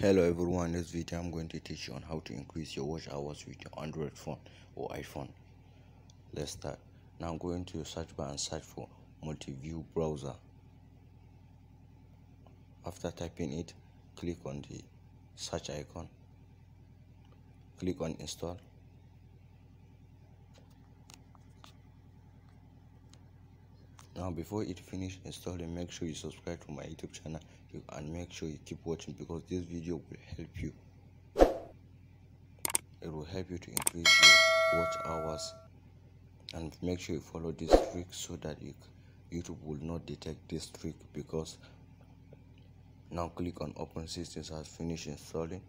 Hello everyone, in this video I'm going to teach you on how to increase your watch hours with your Android phone or iPhone. Let's start. Now go into your search bar and search for multi-view browser. After typing it, click on the search icon, click on install. Now before it finish installing, make sure you subscribe to my YouTube channel and make sure you keep watching because this video will help you. It will help you to increase your watch hours, and make sure you follow this trick so that YouTube will not detect this trick. Because now click on open since it has finished installing.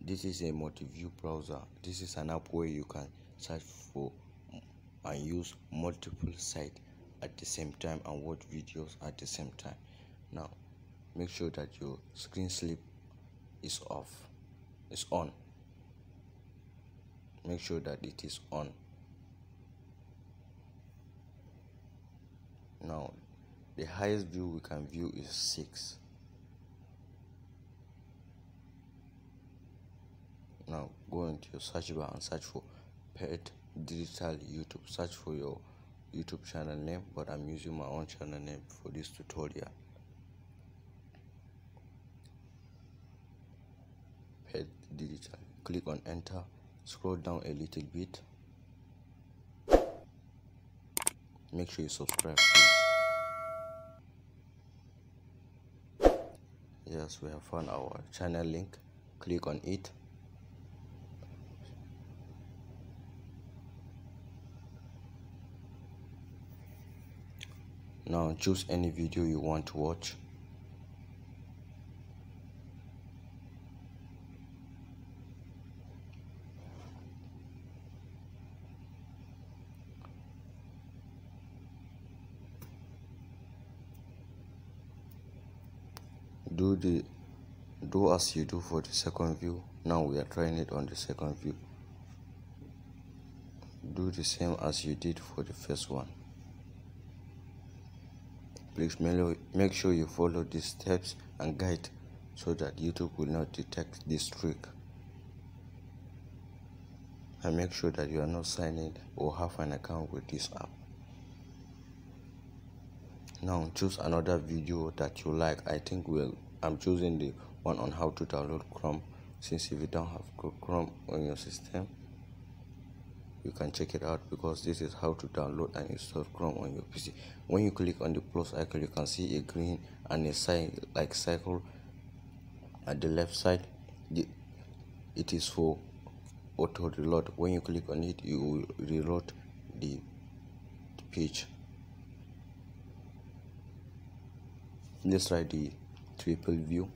This is a multi-view browser. This is an app where you can search for and use multiple sites at the same time and watch videos at the same time. Now make sure that your screen sleep is on. Make sure that it is on. Now the highest view we can view is 6. Now go into your search bar and search for Pet Digital YouTube. Search for your YouTube channel name, but I'm using my own channel name for this tutorial. Pet Digital. Click on enter. Scroll down a little bit. Make sure you subscribe, please. Yes, we have found our channel link. Click on it. Now choose any video you want to watch. Do as you do for the second view. Now we are trying it on the second view. Do the same as you did for the first one. Please make sure you follow these steps and guide so that YouTube will not detect this trick. And make sure that you are not signed in or have an account with this app. Now choose another video that you like. I'm choosing the one on how to download Chrome, since if you don't have Chrome on your system, you can check it out, because this is how to download and install Chrome on your PC. When you click on the plus icon, you can see a green and a sign like circle at the left side. It is for auto reload. When you click on it, you will reload the page. Let's try the triple view.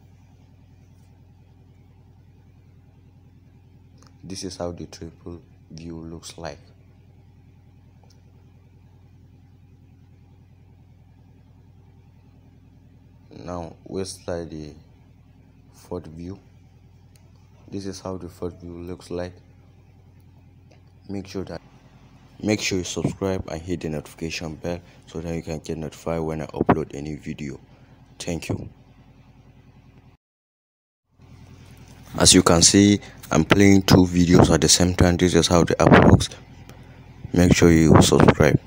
This is how the triple view looks like. Now let's try the fourth view. This is how the fourth view looks like. Make sure you subscribe and hit the notification bell so that you can get notified when I upload any video. Thank you. As you can see, I'm playing two videos at the same time. This is how the app works. Make sure you subscribe.